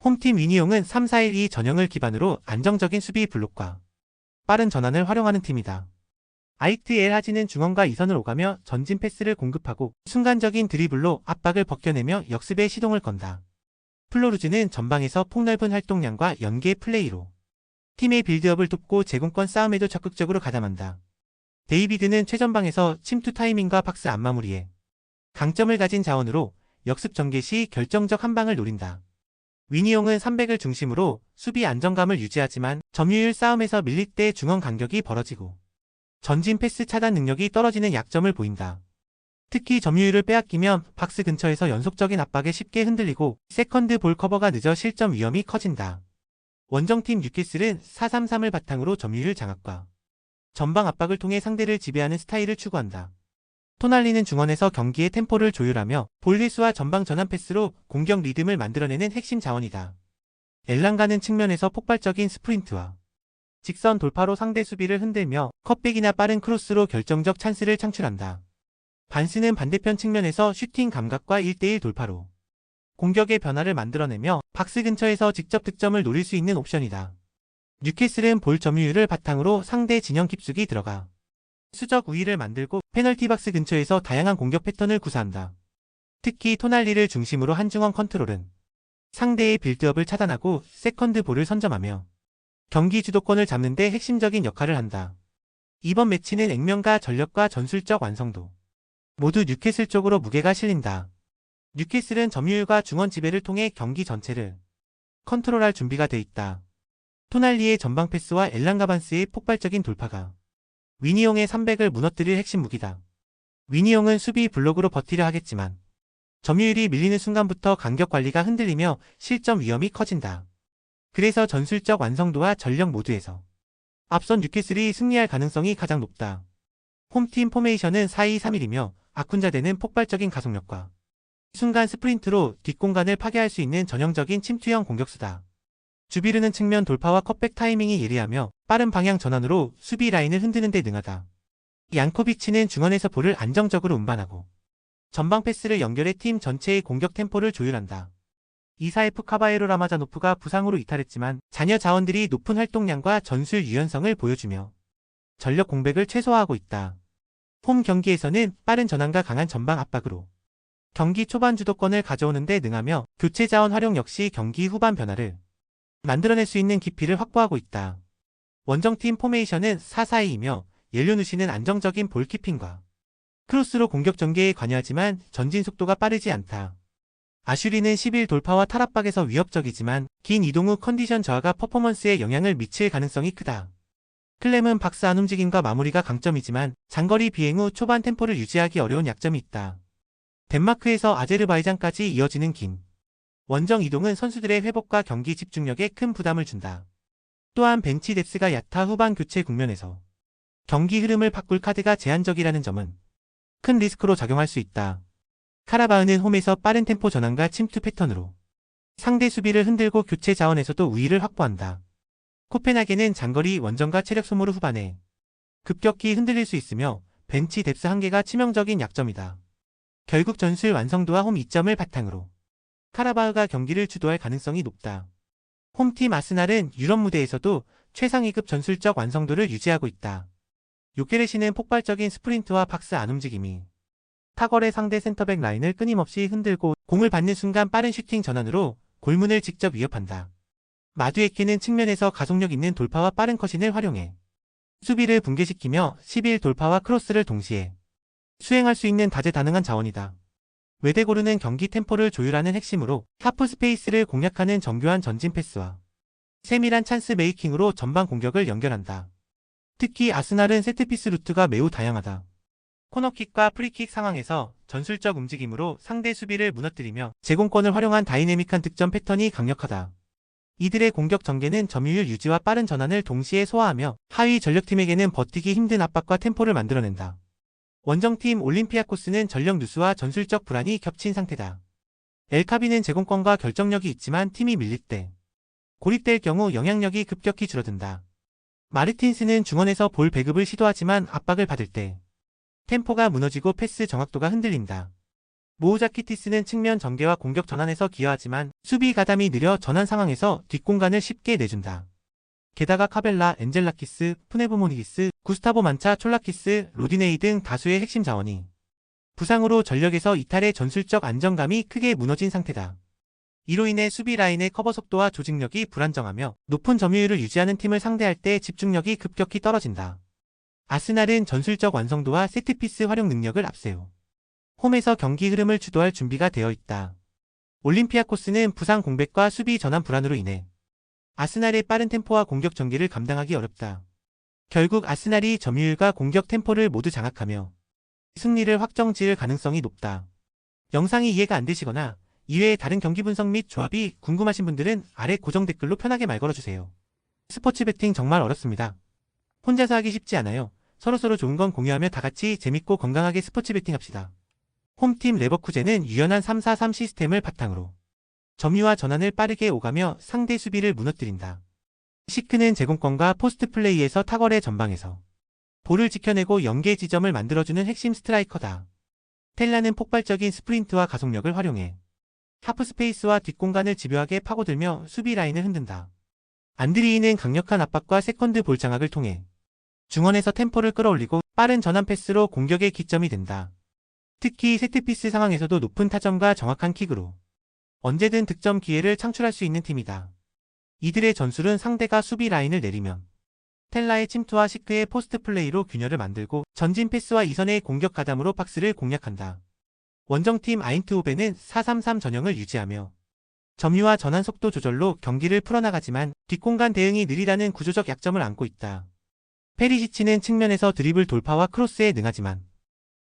홈팀 위니용은 3-4-1-2 전형을 기반으로 안정적인 수비 블록과 빠른 전환을 활용하는 팀이다. 아이트 엘 하지는 중원과 2선을 오가며 전진 패스를 공급하고 순간적인 드리블로 압박을 벗겨내며 역습에 시동을 건다. 플로르즈는 전방에서 폭넓은 활동량과 연계 플레이로 팀의 빌드업을 돕고 제공권 싸움에도 적극적으로 가담한다. 데이비드는 최전방에서 침투 타이밍과 박스 안마무리에 강점을 가진 자원으로 역습 전개 시 결정적 한방을 노린다. 위니용은 300을 중심으로 수비 안정감을 유지하지만 점유율 싸움에서 밀릴 때 중원 간격이 벌어지고 전진 패스 차단 능력이 떨어지는 약점을 보인다. 특히 점유율을 빼앗기면 박스 근처에서 연속적인 압박에 쉽게 흔들리고 세컨드 볼 커버가 늦어 실점 위험이 커진다. 원정팀 뉴캐슬은 4-3-3을 바탕으로 점유율 장악과 전방 압박을 통해 상대를 지배하는 스타일을 추구한다. 토날리는 중원에서 경기의 템포를 조율하며 볼 횟수와 전방 전환 패스로 공격 리듬을 만들어내는 핵심 자원이다. 엘랑가는 측면에서 폭발적인 스프린트와 직선 돌파로 상대 수비를 흔들며 컷백이나 빠른 크로스로 결정적 찬스를 창출한다. 반스는 반대편 측면에서 슈팅 감각과 1대1 돌파로 공격의 변화를 만들어내며 박스 근처에서 직접 득점을 노릴 수 있는 옵션이다. 뉴캐슬은 볼 점유율을 바탕으로 상대 진영 깊숙이 들어가 수적 우위를 만들고 페널티 박스 근처에서 다양한 공격 패턴을 구사한다. 특히 토날리를 중심으로 한 중원 컨트롤은 상대의 빌드업을 차단하고 세컨드 볼을 선점하며 경기 주도권을 잡는 데 핵심적인 역할을 한다. 이번 매치는 액면과 전력과 전술적 완성도 모두 뉴캐슬 쪽으로 무게가 실린다. 뉴캐슬은 점유율과 중원 지배를 통해 경기 전체를 컨트롤할 준비가 돼 있다. 토날리의 전방 패스와 엘랑가반스의 폭발적인 돌파가 위니용의 300을 무너뜨릴 핵심 무기다. 위니용은 수비 블록으로 버티려 하겠지만 점유율이 밀리는 순간부터 간격 관리가 흔들리며 실점 위험이 커진다. 그래서 전술적 완성도와 전력 모두에서 앞선 뉴캐슬이 승리할 가능성이 가장 높다. 홈팀 포메이션은 4-2-3-1이며 아쿤자대는 폭발적인 가속력과 순간 스프린트로 뒷공간을 파괴할 수 있는 전형적인 침투형 공격수다. 주비르는 측면 돌파와 컷백 타이밍이 예리하며 빠른 방향 전환으로 수비 라인을 흔드는 데 능하다. 양코비치는 중원에서 볼을 안정적으로 운반하고 전방 패스를 연결해 팀 전체의 공격 템포를 조율한다. 이사에프 카바에로 라마자노프가 부상으로 이탈했지만 잔여 자원들이 높은 활동량과 전술 유연성을 보여주며 전력 공백을 최소화하고 있다. 홈 경기에서는 빠른 전환과 강한 전방 압박으로 경기 초반 주도권을 가져오는 데 능하며 교체 자원 활용 역시 경기 후반 변화를 만들어낼 수 있는 깊이를 확보하고 있다. 원정팀 포메이션은 4-4-2이며 옐료누시는 안정적인 볼키핑과 크로스로 공격 전개에 관여하지만 전진 속도가 빠르지 않다. 아슈리는 11 돌파와 탈압박에서 위협적이지만 긴 이동 후 컨디션 저하가 퍼포먼스에 영향을 미칠 가능성이 크다. 클렘은 박스 안 움직임과 마무리가 강점이지만 장거리 비행 후 초반 템포를 유지하기 어려운 약점이 있다. 덴마크에서 아제르바이잔까지 이어지는 긴 원정 이동은 선수들의 회복과 경기 집중력에 큰 부담을 준다. 또한 벤치 뎁스가 얕아 후반 교체 국면에서 경기 흐름을 바꿀 카드가 제한적이라는 점은 큰 리스크로 작용할 수 있다. 카라바흐는 홈에서 빠른 템포 전환과 침투 패턴으로 상대 수비를 흔들고 교체 자원에서도 우위를 확보한다. 코펜하겐은 장거리 원정과 체력 소모 후 후반에 급격히 흔들릴 수 있으며 벤치 뎁스 한계가 치명적인 약점이다. 결국 전술 완성도와 홈 이점을 바탕으로 카라바흐가 경기를 주도할 가능성이 높다. 홈팀 아스날은 유럽 무대에서도 최상위급 전술적 완성도를 유지하고 있다. 요케레시는 폭발적인 스프린트와 박스 안 움직임이 탁월의 상대 센터백 라인을 끊임없이 흔들고 공을 받는 순간 빠른 슈팅 전환으로 골문을 직접 위협한다. 마두에케는 측면에서 가속력 있는 돌파와 빠른 컷신을 활용해 수비를 붕괴시키며 11 돌파와 크로스를 동시에 수행할 수 있는 다재다능한 자원이다. 웨데고르는 경기 템포를 조율하는 핵심으로 하프 스페이스를 공략하는 정교한 전진 패스와 세밀한 찬스 메이킹으로 전방 공격을 연결한다. 특히 아스날은 세트피스 루트가 매우 다양하다. 코너킥과 프리킥 상황에서 전술적 움직임으로 상대 수비를 무너뜨리며 제공권을 활용한 다이내믹한 득점 패턴이 강력하다. 이들의 공격 전개는 점유율 유지와 빠른 전환을 동시에 소화하며 하위 전력팀에게는 버티기 힘든 압박과 템포를 만들어낸다. 원정팀 올림피아코스는 전력 누수와 전술적 불안이 겹친 상태다. 엘카비는 제공권과 결정력이 있지만 팀이 밀릴 때 고립될 경우 영향력이 급격히 줄어든다. 마르틴스는 중원에서 볼 배급을 시도하지만 압박을 받을 때 템포가 무너지고 패스 정확도가 흔들린다. 모우자키티스는 측면 전개와 공격 전환에서 기여하지만 수비 가담이 느려 전환 상황에서 뒷공간을 쉽게 내준다. 게다가 카벨라, 엔젤라키스, 푸네브모니기스, 구스타보 만차, 촐라키스, 로디네이 등 다수의 핵심 자원이 부상으로 전력에서 이탈해 전술적 안정감이 크게 무너진 상태다. 이로 인해 수비 라인의 커버 속도와 조직력이 불안정하며 높은 점유율을 유지하는 팀을 상대할 때 집중력이 급격히 떨어진다. 아스날은 전술적 완성도와 세트피스 활용 능력을 앞세우 홈에서 경기 흐름을 주도할 준비가 되어 있다. 올림피아코스는 부상 공백과 수비 전환 불안으로 인해 아스날의 빠른 템포와 공격 전개를 감당하기 어렵다. 결국 아스날이 점유율과 공격 템포를 모두 장악하며 승리를 확정 지을 가능성이 높다. 영상이 이해가 안 되시거나 이외의 다른 경기 분석 및 조합이 궁금하신 분들은 아래 고정 댓글로 편하게 말 걸어주세요. 스포츠 베팅 정말 어렵습니다. 혼자서 하기 쉽지 않아요. 서로서로 좋은 건 공유하며 다같이 재밌고 건강하게 스포츠 베팅합시다. 홈팀 레버쿠젠은 유연한 3-4-3 시스템을 바탕으로 점유와 전환을 빠르게 오가며 상대 수비를 무너뜨린다. 시크는 제공권과 포스트 플레이에서 탁월의 전방에서 볼을 지켜내고 연계 지점을 만들어주는 핵심 스트라이커다. 텔라는 폭발적인 스프린트와 가속력을 활용해 하프스페이스와 뒷공간을 집요하게 파고들며 수비 라인을 흔든다. 안드리이는 강력한 압박과 세컨드 볼 장악을 통해 중원에서 템포를 끌어올리고 빠른 전환 패스로 공격의 기점이 된다. 특히 세트피스 상황에서도 높은 타점과 정확한 킥으로 언제든 득점 기회를 창출할 수 있는 팀이다. 이들의 전술은 상대가 수비 라인을 내리면 텔라의 침투와 시크의 포스트 플레이로 균열을 만들고 전진 패스와 이선의 공격 가담으로 박스를 공략한다. 원정팀 아인트호벤은 4-3-3 전형을 유지하며 점유와 전환 속도 조절로 경기를 풀어나가지만 뒷공간 대응이 느리다는 구조적 약점을 안고 있다. 페리시치는 측면에서 드리블 돌파와 크로스에 능하지만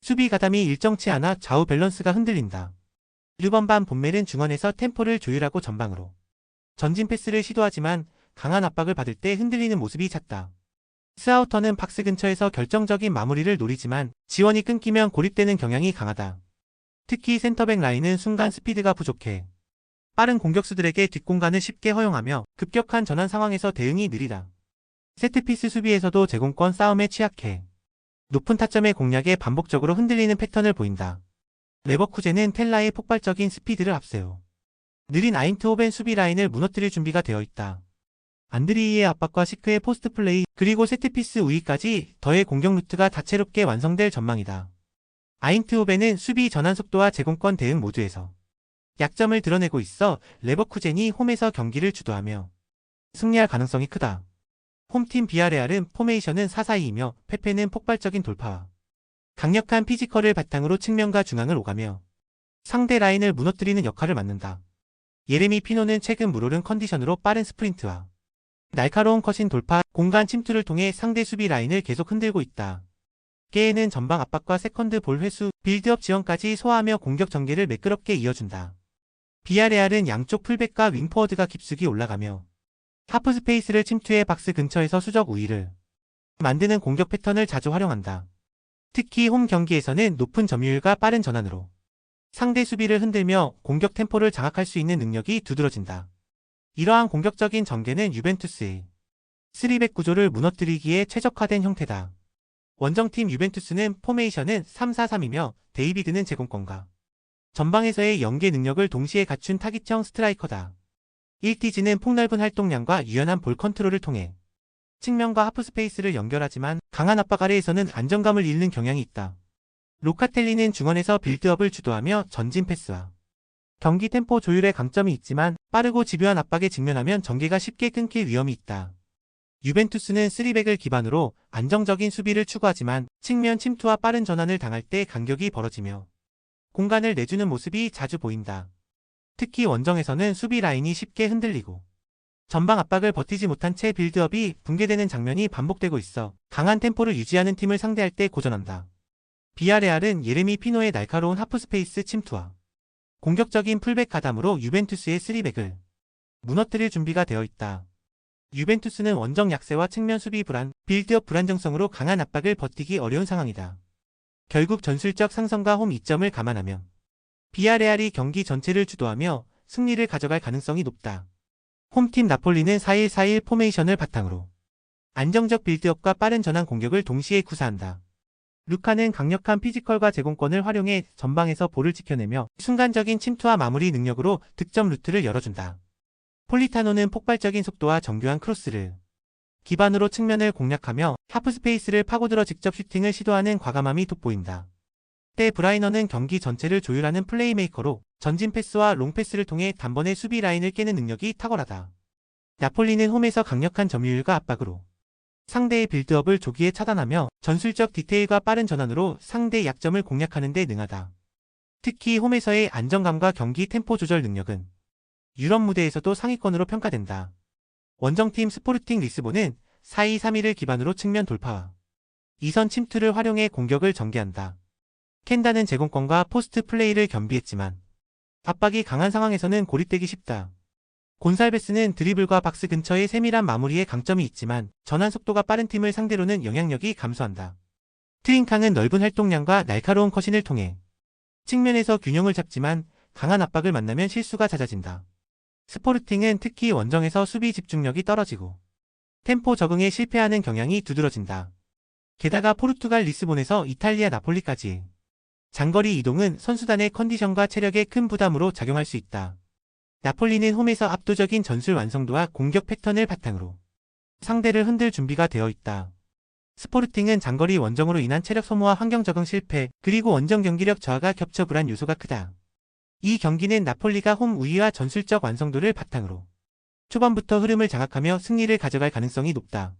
수비 가담이 일정치 않아 좌우 밸런스가 흔들린다. 르번반 본멜은 중원에서 템포를 조율하고 전방으로 전진 패스를 시도하지만 강한 압박을 받을 때 흔들리는 모습이 잦다. 스아우터는 박스 근처에서 결정적인 마무리를 노리지만 지원이 끊기면 고립되는 경향이 강하다. 특히 센터백 라인은 순간 스피드가 부족해 빠른 공격수들에게 뒷공간을 쉽게 허용하며 급격한 전환 상황에서 대응이 느리다. 세트피스 수비에서도 제공권 싸움에 취약해 높은 타점의 공략에 반복적으로 흔들리는 패턴을 보인다. 레버쿠젠은 텔라의 폭발적인 스피드를 앞세워 느린 아인트호벤 수비 라인을 무너뜨릴 준비가 되어 있다. 안드리이의 압박과 시크의 포스트 플레이 그리고 세트피스 우위까지 더해 공격 루트가 다채롭게 완성될 전망이다. 아인트호벤은 수비 전환 속도와 제공권 대응 모두에서 약점을 드러내고 있어 레버쿠젠이 홈에서 경기를 주도하며 승리할 가능성이 크다. 홈팀 비아레알은 포메이션은 4-4-2이며 페페는 폭발적인 돌파와 강력한 피지컬을 바탕으로 측면과 중앙을 오가며 상대 라인을 무너뜨리는 역할을 맡는다. 예레미 피노는 최근 물오른 컨디션으로 빠른 스프린트와 날카로운 컷인 돌파, 공간 침투를 통해 상대 수비 라인을 계속 흔들고 있다. 게에는 전방 압박과 세컨드 볼 회수, 빌드업 지원까지 소화하며 공격 전개를 매끄럽게 이어준다. 비아레알은 양쪽 풀백과 윙포워드가 깊숙이 올라가며 하프 스페이스를 침투해 박스 근처에서 수적 우위를 만드는 공격 패턴을 자주 활용한다. 특히 홈 경기에서는 높은 점유율과 빠른 전환으로 상대 수비를 흔들며 공격 템포를 장악할 수 있는 능력이 두드러진다. 이러한 공격적인 전개는 유벤투스의 3백 구조를 무너뜨리기에 최적화된 형태다. 원정팀 유벤투스는 포메이션은 3-4-3이며 데이비드는 제공권과 전방에서의 연계 능력을 동시에 갖춘 타깃형 스트라이커다. 일티지는 폭넓은 활동량과 유연한 볼 컨트롤을 통해 측면과 하프 스페이스를 연결하지만 강한 압박 아래에서는 안정감을 잃는 경향이 있다. 로카텔리는 중원에서 빌드업을 주도하며 전진 패스와 경기 템포 조율에 강점이 있지만 빠르고 집요한 압박에 직면하면 전개가 쉽게 끊길 위험이 있다. 유벤투스는 3백을 기반으로 안정적인 수비를 추구하지만 측면 침투와 빠른 전환을 당할 때 간격이 벌어지며 공간을 내주는 모습이 자주 보인다. 특히 원정에서는 수비 라인이 쉽게 흔들리고 전방 압박을 버티지 못한 채 빌드업이 붕괴되는 장면이 반복되고 있어 강한 템포를 유지하는 팀을 상대할 때 고전한다. 비아레알은 예레미 피노의 날카로운 하프스페이스 침투와 공격적인 풀백 가담으로 유벤투스의 3백을 무너뜨릴 준비가 되어 있다. 유벤투스는 원정 약세와 측면 수비 불안, 빌드업 불안정성으로 강한 압박을 버티기 어려운 상황이다. 결국 전술적 상성과 홈 이점을 감안하면 비아레알이 경기 전체를 주도하며 승리를 가져갈 가능성이 높다. 홈팀 나폴리는 4-1-4-1 포메이션을 바탕으로 안정적 빌드업과 빠른 전환 공격을 동시에 구사한다. 루카는 강력한 피지컬과 제공권을 활용해 전방에서 볼을 지켜내며 순간적인 침투와 마무리 능력으로 득점 루트를 열어준다. 폴리타노는 폭발적인 속도와 정교한 크로스를 기반으로 측면을 공략하며 하프스페이스를 파고들어 직접 슈팅을 시도하는 과감함이 돋보인다. 때 브라이너는 경기 전체를 조율하는 플레이메이커로 전진 패스와 롱 패스를 통해 단번에 수비 라인을 깨는 능력이 탁월하다. 나폴리는 홈에서 강력한 점유율과 압박으로 상대의 빌드업을 조기에 차단하며 전술적 디테일과 빠른 전환으로 상대 약점을 공략하는 데 능하다. 특히 홈에서의 안정감과 경기 템포 조절 능력은 유럽 무대에서도 상위권으로 평가된다. 원정팀 스포르팅 리스본은 4-2-3-1을 기반으로 측면 돌파와 이선 침투를 활용해 공격을 전개한다. 켄다는 제공권과 포스트 플레이를 겸비했지만 압박이 강한 상황에서는 고립되기 쉽다. 곤살베스는 드리블과 박스 근처의 세밀한 마무리에 강점이 있지만 전환 속도가 빠른 팀을 상대로는 영향력이 감소한다. 트링캉은 넓은 활동량과 날카로운 컷신을 통해 측면에서 균형을 잡지만 강한 압박을 만나면 실수가 잦아진다. 스포르팅은 특히 원정에서 수비 집중력이 떨어지고 템포 적응에 실패하는 경향이 두드러진다. 게다가 포르투갈 리스본에서 이탈리아 나폴리까지 장거리 이동은 선수단의 컨디션과 체력에 큰 부담으로 작용할 수 있다. 나폴리는 홈에서 압도적인 전술 완성도와 공격 패턴을 바탕으로 상대를 흔들 준비가 되어 있다. 스포르팅은 장거리 원정으로 인한 체력 소모와 환경 적응 실패, 그리고 원정 경기력 저하가 겹쳐 불안 요소가 크다. 이 경기는 나폴리가 홈 우위와 전술적 완성도를 바탕으로 초반부터 흐름을 장악하며 승리를 가져갈 가능성이 높다.